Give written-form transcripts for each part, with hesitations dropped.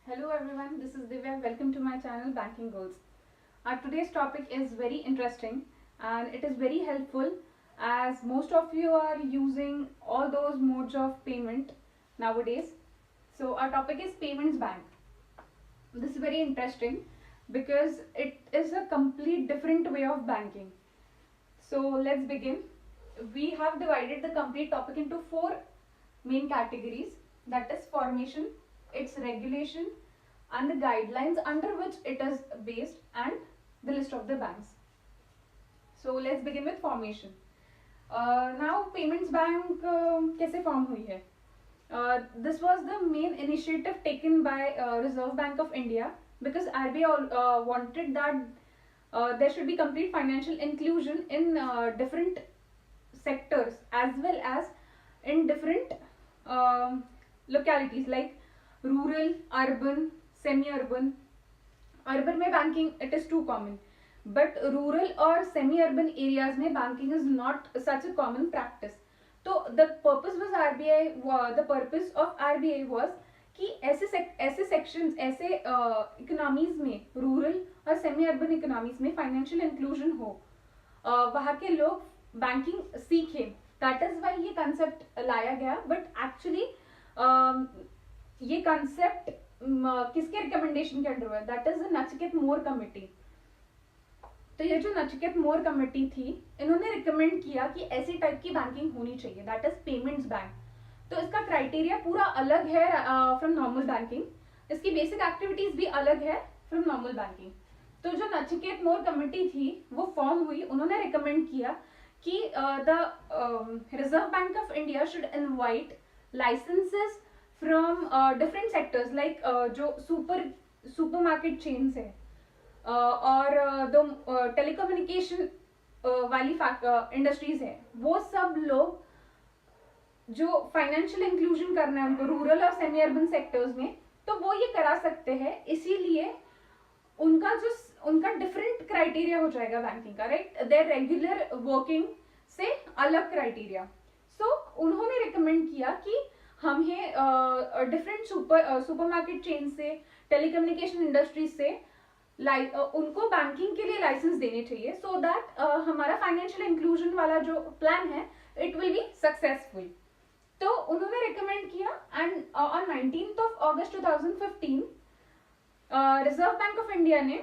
Hello everyone, this is Divya. Welcome to my channel Banking Goals. Our today's topic is very interesting and it is very helpful as most of you are using all those modes of payment nowadays. So our topic is Payments Bank. This is very interesting because it is a complete different way of banking. So let's begin. We have divided the complete topic into four main categories, that is formation, its regulation, and the guidelines under which it is based, and the list of the banks. So let's begin with formation. Now Payments Bank कैसे form हुई है? This was the main initiative taken by Reserve Bank of India because RBI wanted that there should be complete financial inclusion in different sectors as well as in different localities like rural, urban, semi-urban. Urban में banking it is too common, but rural और semi-urban areas में banking is not such a common practice. So the purpose was RBI. The purpose of RBI was कि ऐसे sections, ऐसे economies में, rural और semi-urban economies में financial inclusion हो, वहाँ के लोग banking सीखें. That is why ये concept लाया गया. But actually ये concept किसके रिकमेंडेशन के अंडर हुआ? That is Nachiket more committee. तो ये जो नचिकेत मोर कमेटी थी, इन्होंने रिकमेंड किया कि ऐसी टाइप की बैंकिंग होनी चाहिए, दैट इज पेमेंट्स बैंक. तो इसका क्राइटेरिया पूरा अलग है फ्रॉम नॉर्मल बैंकिंग. इसकी बेसिक एक्टिविटीज भी अलग है फ्रॉम नॉर्मल बैंकिंग. तो जो नचिकेत मोर कमेटी थी वो फॉर्म हुई. उन्होंने रिकमेंड किया कि the Reserve Bank of India should invite licences from different sectors like जो सुपरमार्केट चेन्स है और दो टेलीकम्युनिकेशन वाली इंडस्ट्रीज है, वो सब लोग जो फाइनेंशियल इंक्लूजन करना है उनको रूरल और सेमी अर्बन सेक्टर्स में, तो वो ये करा सकते हैं. इसीलिए उनका डिफरेंट क्राइटेरिया हो जाएगा बैंकिंग का, राइट. देयर रेगुलर वर्किंग से अलग क्राइटेरिया. सो उन्होंने रिकमेंड किया कि हमें डिफरेंट सुपरमार्केट चेन से, टेलीकम्युनिकेशन इंडस्ट्रीज से उनको बैंकिंग के लिए लाइसेंस देने चाहिए, सो दैट हमारा फाइनेंशियल इंक्लूजन वाला जो प्लान है इट विल बी सक्सेसफुल. तो उन्होंने रिकमेंड किया and on 19th of August 2015 Reserve Bank of India ने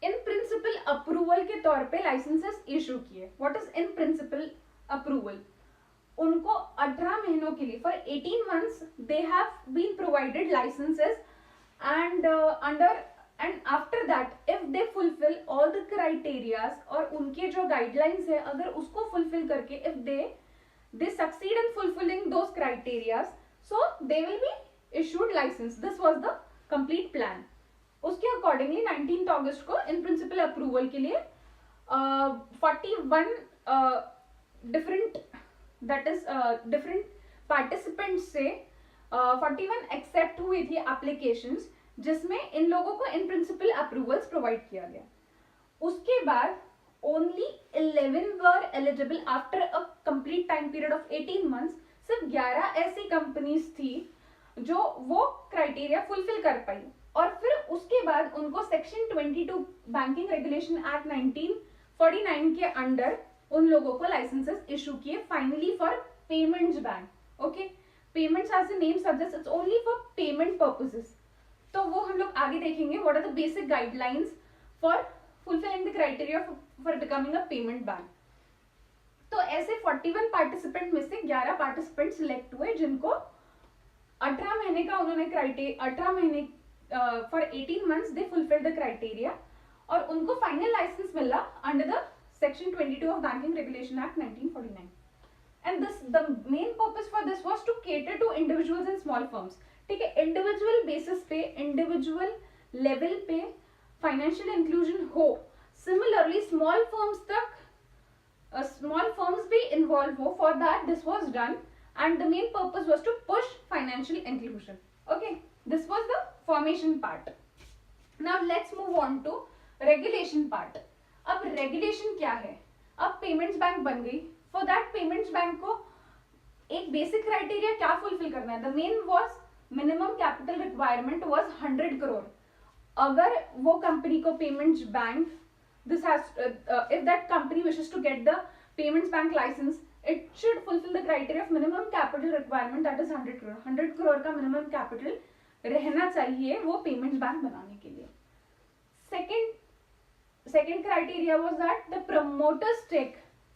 इन प्रिंसिपल अप्रूवल के तौर पे लाइसेंसेस इशू किए. What is in principle approval? उनको 18 महीनों के लिए for 18 months they have been provided licences and after that if they fulfil all the criterias और उनके जो गाइडलाइंस है अगर उसको फुलफिल करके if they succeed in fulfilling those criterias, so they will be issued licence. This was the complete plan. उसके accordingly 19th अगस्त को इन प्रिंसिपल अप्रूवल के लिए 41 different that is different participants से 41 एक्सेप्ट हुई थी एप्लीकेशंस, जिसमें इन लोगों को इन प्रिंसिपल अप्रूवल्स प्रोवाइड किया गया. उसके बाद only 11 were eligible after a complete time period of 18 months. सिर्फ 11 ऐसी कंपनीज थी जो वो क्राइटेरिया फुलफिल कर पाई. और फिर उसके बाद उनको सेक्शन 22 बैंकिंग रेगुलेशन एक्ट 1949 के अंडर उन लोगों को लाइसेंसेस इशू किए finally for payments bank. Okay, payments as the name suggest it's only for payment purposes. तो वो हम लोग आगे देखेंगे what are the basic guidelines for fulfilling the criteria for becoming a payment bank. तो ऐसे 41 participant में से 11 पार्टिसिपेंट सिलेक्ट हुए जिनको 18 महीने का उन्होंने क्राइटेरिया 18 महीने for 18 months they fulfil the criteria और उनको फाइनल लाइसेंस मिला under the Section 22 of Banking Regulation Act 1949. And the main purpose for this was to cater to individuals and small firms. ठीक है, इंडिविजुअल बेसिस पे, individual level पे financial inclusion हो. Similarly small firms भी involve हो. For that this was done and the main purpose was to push financial inclusion. Okay, this was the formation part. Now let's move on to regulation part. अब regulation क्या है? अब payments bank बन गई. For that payments bank को एक basic criteria क्या fulfil करना है? The main was minimum capital requirement was 100 crore. अगर वो कंपनी को payments bank, this has if that company wishes to get the payments bank license, it should fulfill the criteria of minimum capital requirement, that is 100 crore. 100 crore का minimum capital रहना चाहिए वो payments bank बनाने के लिए. Second criteria was that the promoter's stake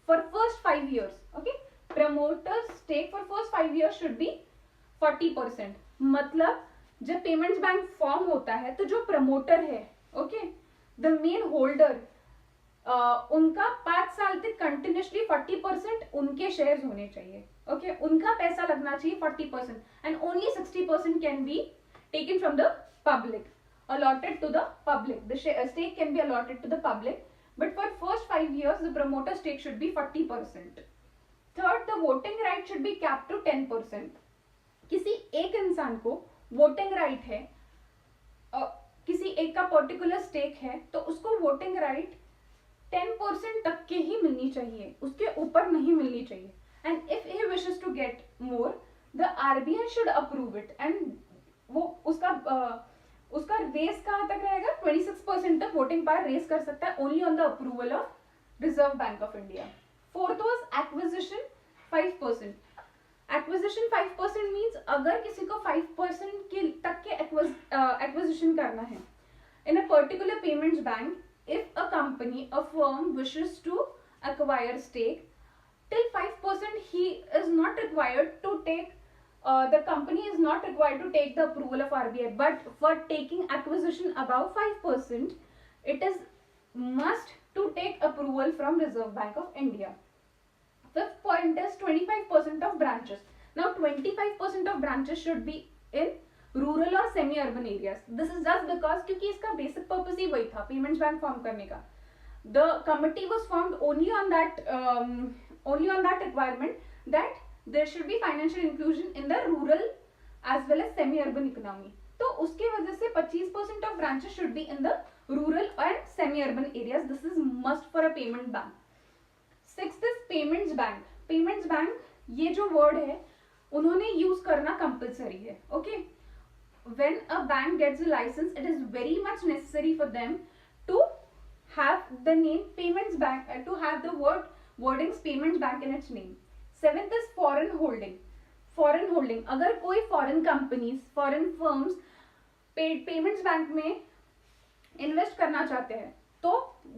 for first 5 years, okay, promoter's stake for first 5 years should be 40%. मतलब जब payments bank form होता है तो जो प्रमोटर है, ओके, द मेन होल्डर, उनका 5 साल तक कंटिन्यूसली 40% उनके शेयर्स होने चाहिए, ओके, उनका पैसा लगना चाहिए 40%, and only 60% can be taken from the public, allotted to the public. The stake can be allotted to the public, but for first 5 years the promoter stake should be 40%. Third, the voting right should be capped to 10%. किसी एक इंसान को voting right है, किसी एक का particular stake है, तो उसको वोटिंग राइट 10% तक के ही मिलनी चाहिए, उसके ऊपर नहीं मिलनी चाहिए. And if he wishes to get more, the RBI should approve it, and वो उसका रेस कहाँ तक रहेगा, 26% तक वोटिंग पावर रेस कर सकता है, only on the approval of reserve Bank of India. Fourth was acquisition 5%. Acquisition 5% means अगर किसी को 5% के तक के एक्विजिशन करना है in a particular payments bank, if a company, a firm wishes to acquire stake, till 5% he is not required to take, the company is not required to take the approval of RBI, but for taking acquisition above 5%, it is must to take approval from Reserve Bank of India. Fifth point is 25% of branches. Now 25% of branches should be in rural or semi-urban areas. This is just because क्योंकि इसका basic purpose ही वही था, payments bank form करने का. The committee was formed only on that requirement that there should be financial inclusion in the rural as well as semi-urban economy. तो उसके वजह से 25% of branches should be in the rural and semi-urban areas. This is must for a payment bank. Sixth is payments bank. Payments bank, ये जो word है उन्होंने use करना compulsory है, okay? When a bank gets a license, it is very much necessary for them to have the name payments bank, to have the wordings payments bank in its name. Seventh is foreign holding. Foreign holding, अगर कोई foreign companies, foreign firms payments bank में invest करना चाहते हैं, तो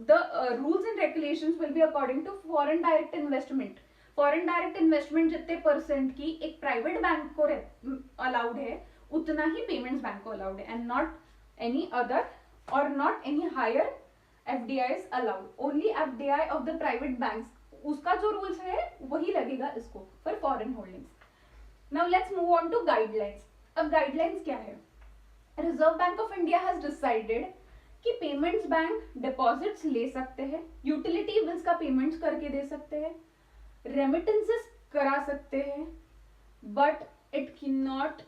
the rules and regulations will be according to foreign direct investment. Foreign direct investment जितने percent की एक प्राइवेट बैंक को अलाउड है, उतना ही पेमेंट्स बैंक को अलाउड है, एंड नॉट एनी अदर और not any higher FDIs allowed. Only FDI of the private banks, उसका जो रूल्स है वही लगेगा इसको for foreign holdings. Now let's move on to guidelines. अब गाइडलाइंस क्या है? Reserve Bank of India has decided कि पेमेंट्स बैंक डिपॉजिट्स ले सकते हैं, यूटिलिटी बिल्स का पेमेंट्स करके दे सकते हैं, रेमिटेंसेस करा सकते हैं, but it can not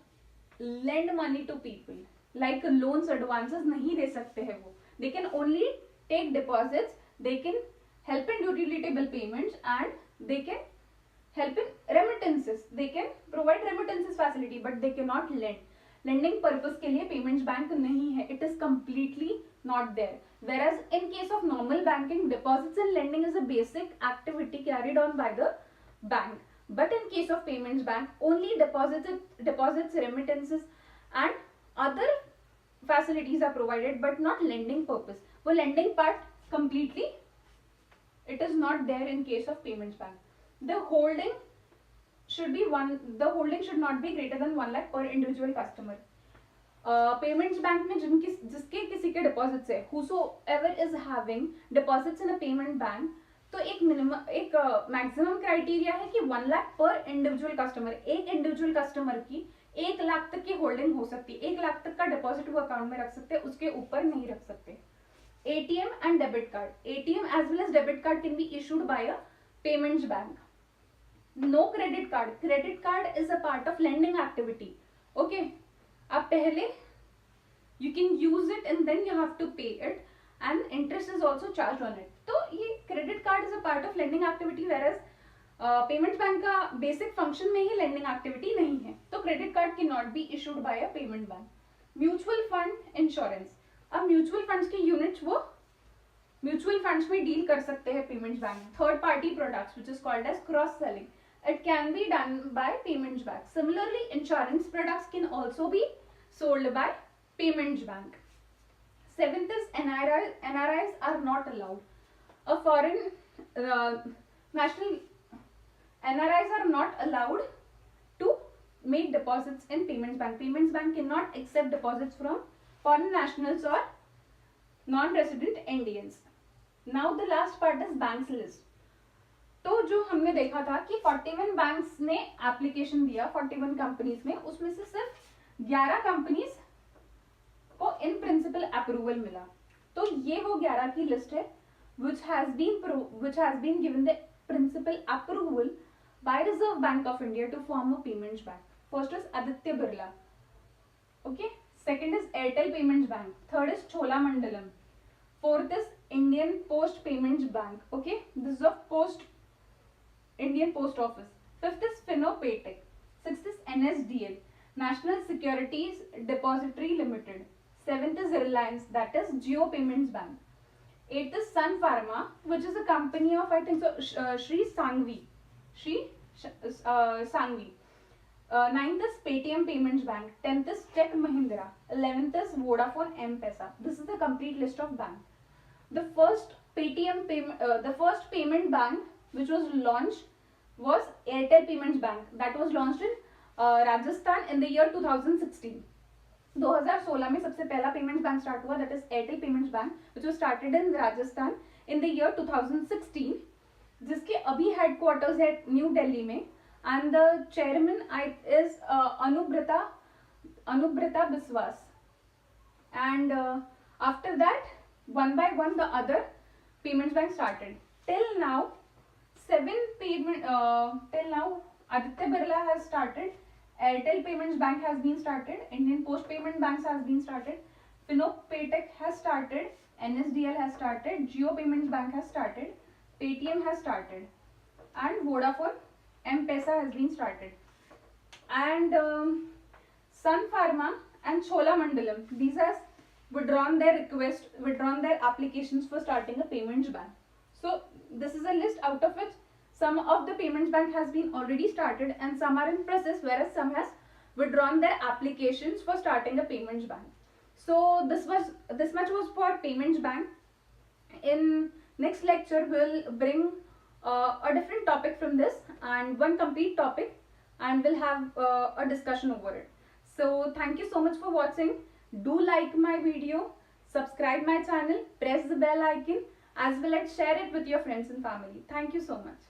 lend money to people, like loans advances नहीं दे सकते हैं वो. They can only take deposits, they can help in utility bill payments, and they can help in remittances. They can provide remittances facility, but they cannot lend. Lending purpose के लिए payments bank नहीं है. It is completely not there. Whereas in case of normal banking, deposits and lending is a basic activity carried on by the bank. But in case of payments bank, only deposits, remittances, and other facilities are provided, but not lending purpose. वो lending part completely it is not there in case of payments bank. The holding should not be greater than 1 lakh per individual customer. Payments bank में जिसके किसी के deposits है, whosoever is having deposits in a payment bank, तो एक maximum criteria है कि 1 lakh per individual customer. एक individual customer की 1 लाख तक की होल्डिंग हो सकती है, 1 लाख तक का डिपॉजिट वो अकाउंट में रख सकते हैं, उसके ऊपर नहीं रख सकते. ATM and debit card. ATM as well as debit card can be issued by a payments bank. No credit card. Credit card is a part of lending activity. Okay. आप पहले you can use it and then you have to pay it, and interest is also charged on it. तो ये credit card is a part of lending activity, whereas payments bank का basic function में ही lending activity नहीं है, तो credit card की not be issued by a payment bank. Mutual fund insurance. अब म्यूचुअल फंड्स की यूनिट्स वो म्यूचुअल फंड्स में डील कर सकते हैं payments bank. Third party products which is called as cross selling. It can be done by payments bank. Similarly, insurance products can also be sold by payments bank. Seventh is NRIs are not allowed. A foreign national NRIs are not allowed to make deposits in payments bank. Payments bank cannot accept deposits from foreign nationals or non-resident Indians. Now the last part is banks list. तो जो हमने देखा था कि 41 banks ने application दिया 41 companies में, उसमें से सिर्फ 11 कंपनीज को इन प्रिंसिपल अप्रूवल मिला. तो ये वो 11 की लिस्ट है which has been given the principal approval by Reserve Bank of India to form a payments bank. First is Aditya Birla. Okay. Second is Airtel Payments Bank. Third is Cholamandalam. Fourth is Indian Post Payments Bank. Okay. This is of Indian Post Office. Fifth is Finopaytech. Sixth is NSDL, National Securities Depository Limited. Seventh is Reliance, that is Jio Payments Bank. Eighth is Sun Pharma, which is a company of, I think so, Sri Sangvi. Ninth is Paytm Payments Bank. 10th is Tech Mahindra. 11th is Vodafone M-Pesa. This is the complete list of banks. The first payment bank which was launched was Airtel Payments Bank. That was launched in Rajasthan in the year 2016. 2016 में सबसे पहला payments bank start हुआ, that is Airtel payments bank which was started in Rajasthan in the year 2016, जिसके अभी headquarters है new Delhi में, and the chairman is Anubrata Biswas. And after that one by one the other payments bank started. Till now Aditya Birla has started, Airtel Payments Bank has been started, Indian Post Payment Banks has been started, Finopaytech has started, NSDL has started, Jio Payments Bank has started, Paytm has started, and Vodafone M-Pesa has been started. And Sun Pharma and Cholamandalam, these have withdrawn their applications for starting a payments bank. So this is a list out of which some of the payments bank has been already started and some are in process, whereas some has withdrawn their applications for starting a payments bank. So this much was for payments bank. In next lecture we'll bring a different topic from this and one complete topic, and we'll have a discussion over it. So thank you so much for watching. Do like my video, subscribe my channel, press the bell icon, as well as share it with your friends and family. Thank you so much.